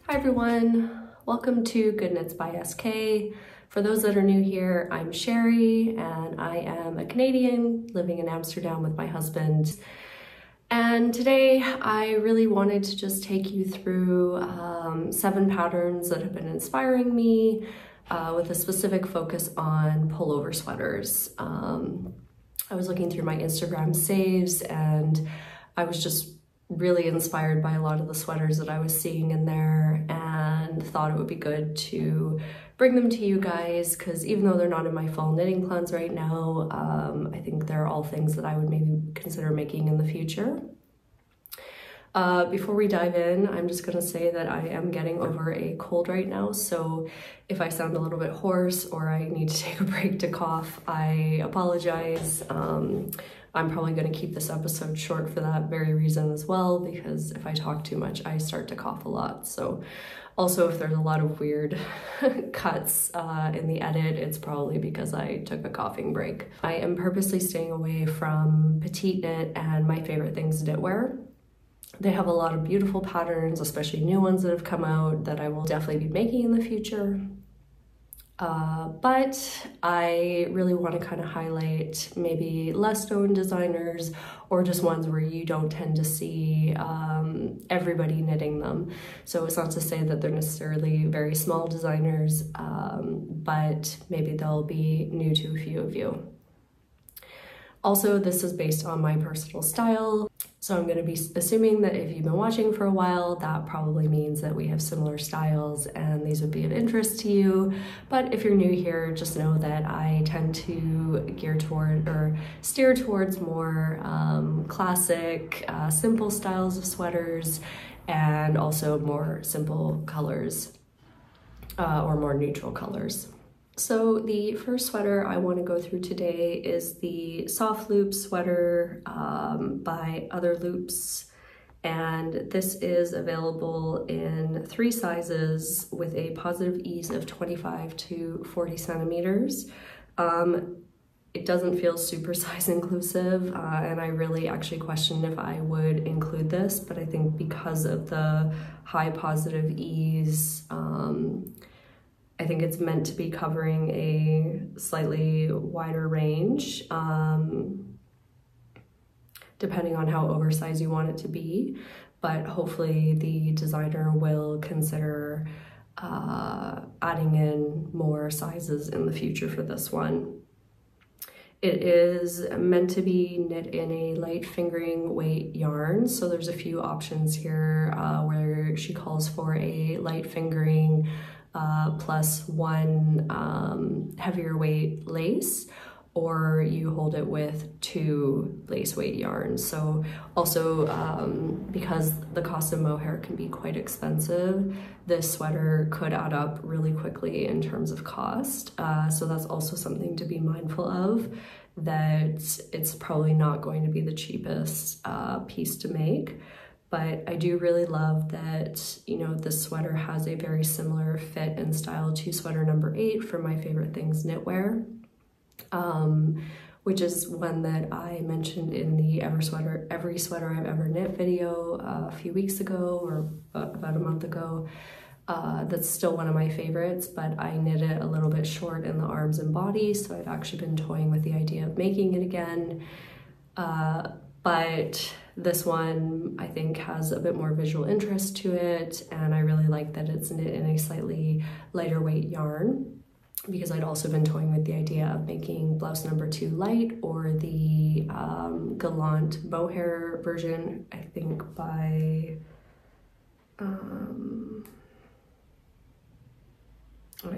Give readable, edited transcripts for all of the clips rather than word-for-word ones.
Hi everyone, welcome to Good Knits by SK. For those that are new here, I'm Sherry and I am a Canadian living in Amsterdam with my husband. And today I really wanted to just take you through 7 patterns that have been inspiring me with a specific focus on pullover sweaters. I was looking through my Instagram saves and I was just really inspired by a lot of the sweaters that I was seeing in there and thought it would be good to bring them to you guys because even though they're not in my fall knitting plans right now, I think they're all things that I would maybe consider making in the future. Before we dive in, I'm just gonna say that I am getting over a cold right now, so if I sound a little bit hoarse or I need to take a break to cough, I apologize. I'm probably going to keep this episode short for that very reason as well, because if I talk too much, I start to cough a lot. So also if there's a lot of weird cuts in the edit, it's probably because I took a coughing break. I am purposely staying away from petite knit and my favorite things knitwear. They have a lot of beautiful patterns, especially new ones that have come out that I will definitely be making in the future. But I really want to kind of highlight maybe less known designers or just ones where you don't tend to see everybody knitting them. So it's not to say that they're necessarily very small designers, but maybe they'll be new to a few of you. Also, this is based on my personal style. So I'm going to be assuming that if you've been watching for a while, that probably means that we have similar styles and these would be of interest to you. But if you're new here, just know that I tend to gear toward or steer towards more classic, simple styles of sweaters and also more simple colors or more neutral colors. So the first sweater I want to go through today is the Soft Loop sweater by Other Loops, and this is available in 3 sizes with a positive ease of 25 to 40 centimeters. It doesn't feel super size inclusive, and I really actually questioned if I would include this, but I think because of the high positive ease, I think it's meant to be covering a slightly wider range, depending on how oversized you want it to be. But hopefully the designer will consider adding in more sizes in the future for this one. It is meant to be knit in a light fingering weight yarn. So there's a few options here where she calls for a light fingering plus 1 heavier weight lace, or you hold it with 2 lace weight yarns. So also because the cost of mohair can be quite expensive, this sweater could add up really quickly in terms of cost. So that's also something to be mindful of, that it's probably not going to be the cheapest piece to make. But I do really love that, you know, this sweater has a very similar fit and style to sweater number 8 for my favorite things knitwear, which is one that I mentioned in the Every Sweater I've Ever Knit video a few weeks ago or about a month ago. That's still one of my favorites, but I knit it a little bit short in the arms and body, so I've actually been toying with the idea of making it again. But this one I think has a bit more visual interest to it, and I really like that it's knit in a slightly lighter weight yarn, because I'd also been toying with the idea of making blouse number 2 light, or the Gallant mohair version, I think by I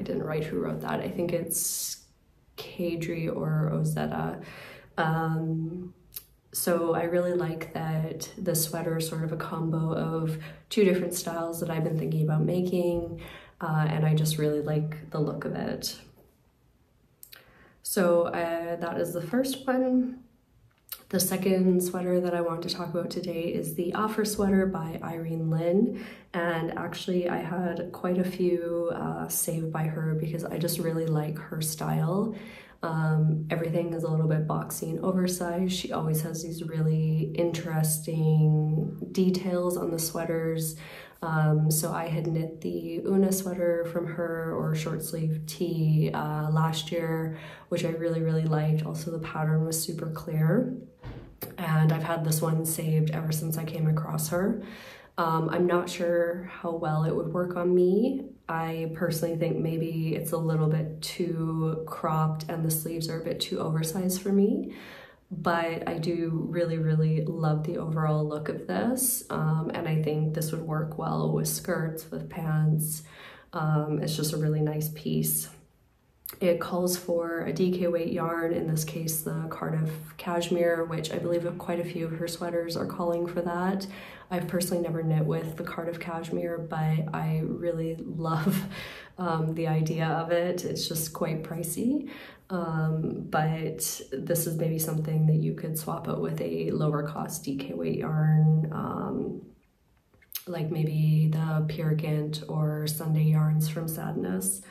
didn't write who wrote that. I think it's Kadri or Ozetta. So I really like that the sweater is sort of a combo of 2 different styles that I've been thinking about making, and I just really like the look of it. So that is the first one. The second sweater that I want to talk about today is the Afra Sweater by Irene Lin, and actually I had quite a few saved by her because I just really like her style. Everything is a little bit boxy and oversized. She always has these really interesting details on the sweaters. So I had knit the Una sweater from her, or short sleeve tee, last year, which I really, really liked. Also, the pattern was super clear. And I've had this one saved ever since I came across her. I'm not sure how well it would work on me. I personally think maybe it's a little bit too cropped and the sleeves are a bit too oversized for me. But I do really, really love the overall look of this. And I think this would work well with skirts, with pants. It's just a really nice piece. It calls for a DK weight yarn, in this case the Cardiff Cashmere, which I believe quite a few of her sweaters are calling for that. I've personally never knit with the Cardiff Cashmere, but I really love the idea of it. It's just quite pricey, but this is maybe something that you could swap out with a lower cost DK weight yarn, like maybe the Peer Gynt or Sunday yarns from Sadness.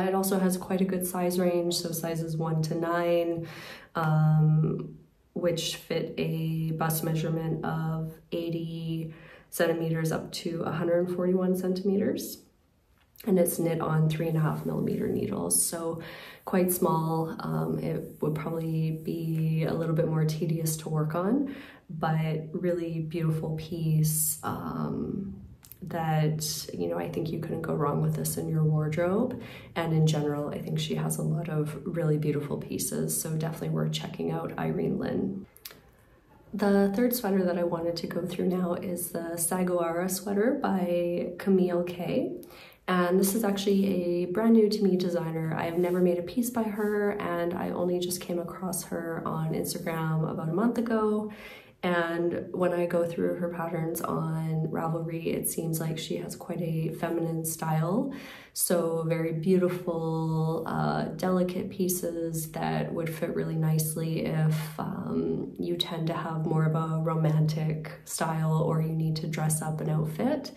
It also has quite a good size range, so sizes 1 to 9, which fit a bust measurement of 80 centimeters up to 141 centimeters. And it's knit on 3.5mm needles, so quite small. It would probably be a little bit more tedious to work on, but really beautiful piece. That, you know, I think you couldn't go wrong with this in your wardrobe. And in general, I think she has a lot of really beautiful pieces, so definitely worth checking out Irene Lin. The third sweater that I wanted to go through now is the Saguaro Sweater by Camille K. And this is actually a brand new to me designer. I have never made a piece by her, and I only just came across her on Instagram about a month ago. And when I go through her patterns on Ravelry, it seems like she has quite a feminine style. So very beautiful, delicate pieces that would fit really nicely if you tend to have more of a romantic style or you need to dress up an outfit.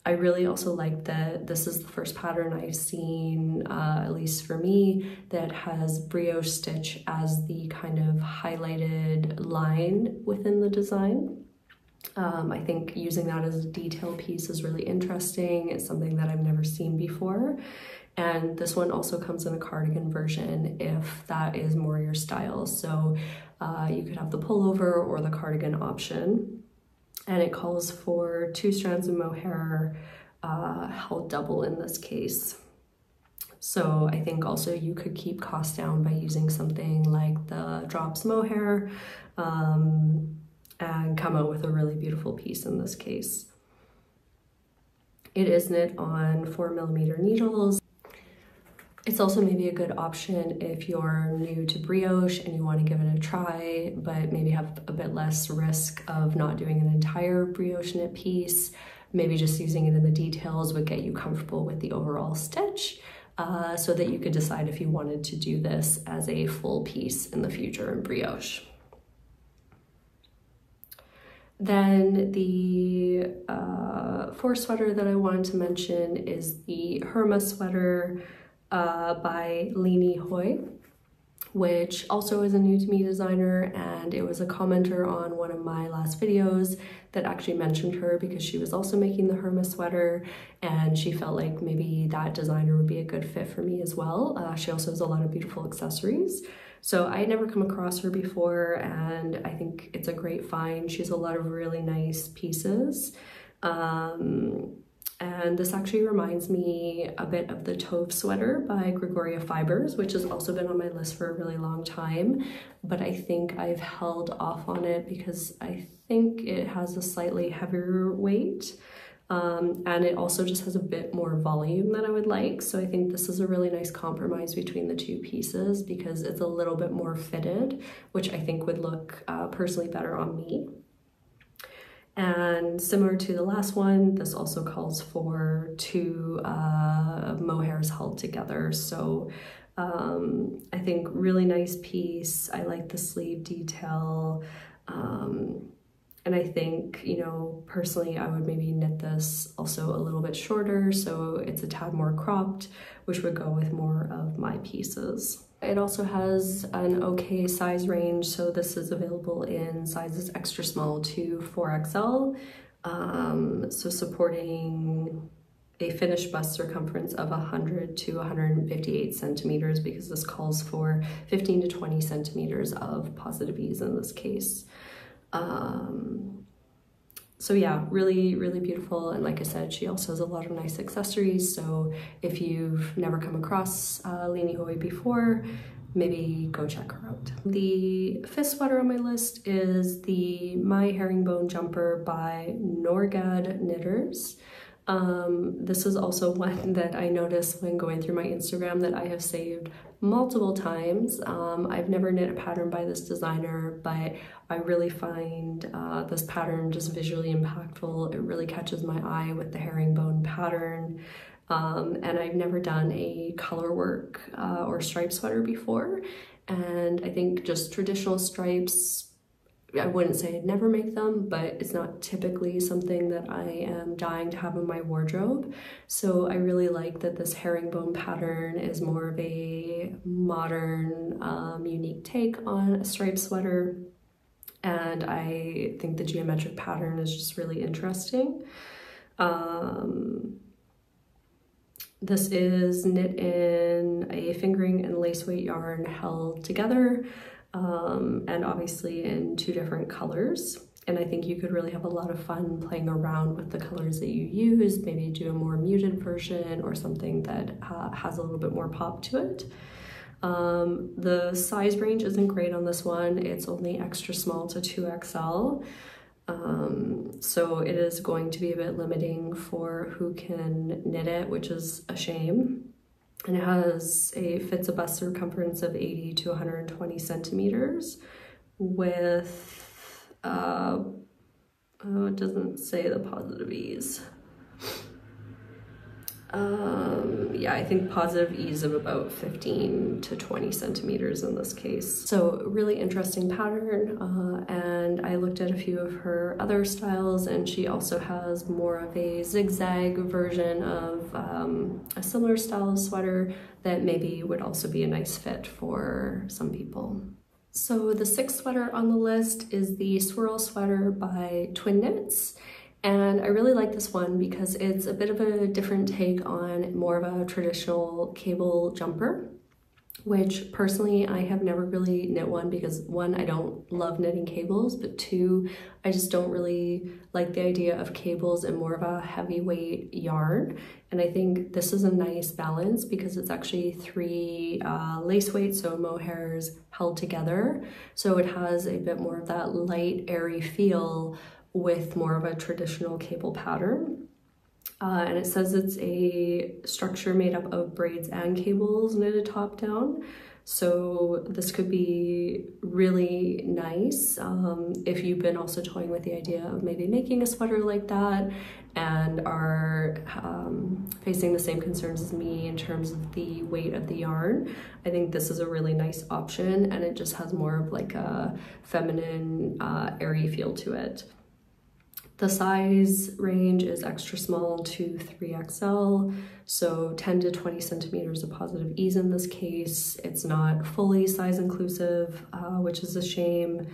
I really also like that this is the first pattern I've seen, at least for me, that has brioche stitch as the kind of highlighted line within the design. I think using that as a detail piece is really interesting. It's something that I've never seen before. And this one also comes in a cardigan version if that is more your style. So you could have the pullover or the cardigan option. And it calls for 2 strands of mohair held double in this case. So I think also you could keep costs down by using something like the drops mohair and come out with a really beautiful piece in this case. It is knit on 4mm needles. It's also maybe a good option if you're new to brioche and you want to give it a try, but maybe have a bit less risk of not doing an entire brioche knit piece. Maybe just using it in the details would get you comfortable with the overall stitch, so that you could decide if you wanted to do this as a full piece in the future in brioche. Then the fourth sweater that I wanted to mention is the Hurma Sweater by Lini Hoi, which also is a new to me designer, and it was a commenter on one of my last videos that actually mentioned her because she was also making the Hurma sweater, and she felt like maybe that designer would be a good fit for me as well. She also has a lot of beautiful accessories. So I had never come across her before, and I think it's a great find. She has a lot of really nice pieces. And this actually reminds me a bit of the Tove Sweater by Gregoria Fibers, which has also been on my list for a really long time, but I think I've held off on it because I think it has a slightly heavier weight, and it also just has a bit more volume than I would like. So I think this is a really nice compromise between the two pieces because it's a little bit more fitted, which I think would look personally better on me. And similar to the last one, this also calls for 2 mohairs held together. So I think really nice piece. I like the sleeve detail. And I think, you know, personally, I would maybe knit this also a little bit shorter, so it's a tad more cropped, which would go with more of my pieces. It also has an okay size range, so this is available in sizes extra small to 4XL, so supporting a finished bust circumference of 100 to 158 centimeters, because this calls for 15 to 20 centimeters of positive ease in this case. So yeah, really, really beautiful. And like I said, she also has a lot of nice accessories. So if you've never come across Leanie Hoi before, maybe go check her out. The fifth sweater on my list is the My Herringbone Jumper by Norgad Knitters. This is also one that I noticed when going through my Instagram that I have saved multiple times. I've never knit a pattern by this designer, but I really find this pattern just visually impactful. It really catches my eye with the herringbone pattern. And I've never done a color work or stripe sweater before. And I think just traditional stripes, I wouldn't say I'd never make them, but it's not typically something that I am dying to have in my wardrobe. So I really like that this herringbone pattern is more of a modern, unique take on a striped sweater. And I think the geometric pattern is just really interesting. This is knit in a fingering and lace weight yarn held together. And obviously in two different colors. And I think you could really have a lot of fun playing around with the colors that you use, maybe do a more muted version or something that has a little bit more pop to it. The size range isn't great on this one. It's only extra small to 2XL. So it is going to be a bit limiting for who can knit it, which is a shame. And it fits a bust circumference of 80 to 120 centimeters with, it doesn't say the positive ease. Yeah, I think positive ease of about 15 to 20 centimeters in this case. So really interesting pattern. And I looked at a few of her other styles, and she also has more of a zigzag version of a similar style of sweater that maybe would also be a nice fit for some people. So the sixth sweater on the list is the Swirl Sweater by Twin Knits. And I really like this one because it's a bit of a different take on more of a traditional cable jumper, which personally I have never really knit one because one, I don't love knitting cables, but two, I just don't really like the idea of cables and more of a heavyweight yarn. And I think this is a nice balance because it's actually three lace weight, so mohairs held together. So it has a bit more of that light, airy feel with more of a traditional cable pattern. And it says it's a structure made up of braids and cables knitted top down. So this could be really nice if you've been also toying with the idea of maybe making a sweater like that and are facing the same concerns as me in terms of the weight of the yarn. I think this is a really nice option, and it just has more of like a feminine, airy feel to it. The size range is extra small to 3XL, so 10 to 20 centimeters of positive ease in this case. It's not fully size inclusive, which is a shame,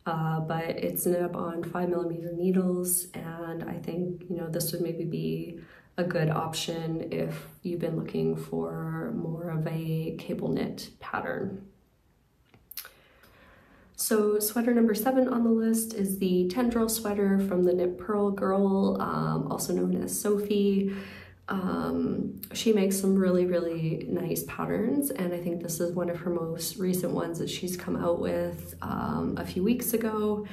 but it's knit up on 5mm needles, and I think, you know, this would maybe be a good option if you've been looking for more of a cable knit pattern. So sweater number 7 on the list is the Tendreil Sweater from the Knit Purl Girl, also known as Sophie. She makes some really, really nice patterns, and I think this is one of her most recent ones that she's come out with a few weeks ago.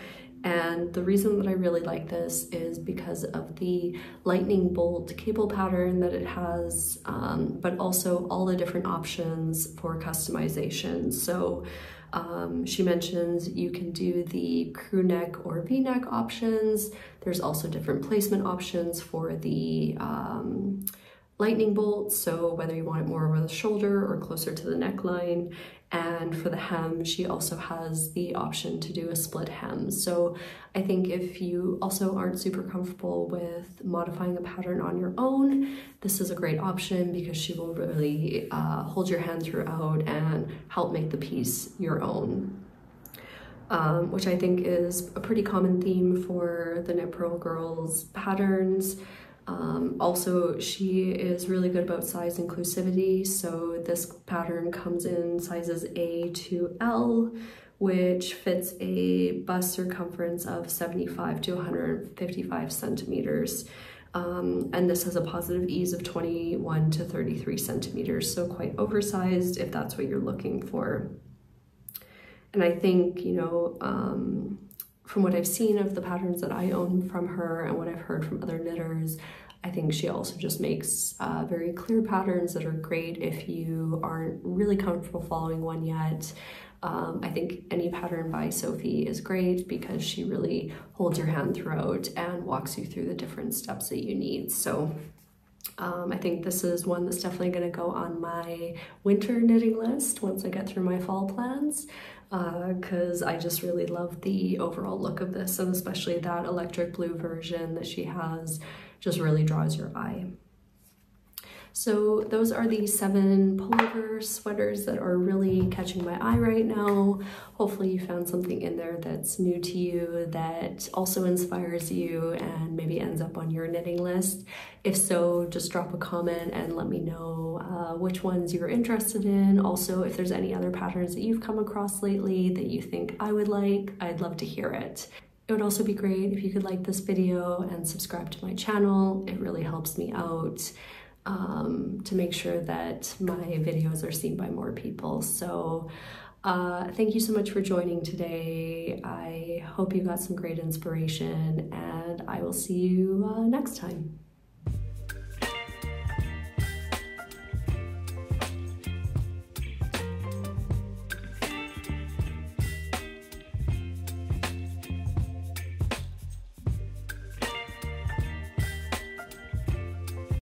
And the reason that I really like this is because of the lightning bolt cable pattern that it has, but also all the different options for customization. So she mentions you can do the crew neck or V-neck options. There's also different placement options for the lightning bolts, so whether you want it more over the shoulder or closer to the neckline. And for the hem, she also has the option to do a split hem. So I think if you also aren't super comfortable with modifying a pattern on your own, this is a great option because she will really hold your hand throughout and help make the piece your own. Which I think is a pretty common theme for the Knit Purl Girl's patterns. Also, she is really good about size inclusivity, so this pattern comes in sizes A to L, which fits a bust circumference of 75 to 155 centimeters. And this has a positive ease of 21 to 33 centimeters, so quite oversized if that's what you're looking for. And I think, you know, from what I've seen of the patterns that I own from her and what I've heard from other knitters, I think she also just makes very clear patterns that are great if you aren't really comfortable following one yet. I think any pattern by Sophie is great because she really holds your hand throughout and walks you through the different steps that you need. So I think this is one that's definitely going to go on my winter knitting list once I get through my fall plans, because I just really love the overall look of this, and especially that electric blue version that she has just really draws your eye. So those are the 7 pullover sweaters that are really catching my eye right now. Hopefully you found something in there that's new to you, that also inspires you and maybe ends up on your knitting list. If so, just drop a comment and let me know which ones you're interested in. Also, if there's any other patterns that you've come across lately that you think I would like, I'd love to hear it. It would also be great if you could like this video and subscribe to my channel. It really helps me out to make sure that my videos are seen by more people. So thank you so much for joining today. I hope you got some great inspiration, and I will see you next time.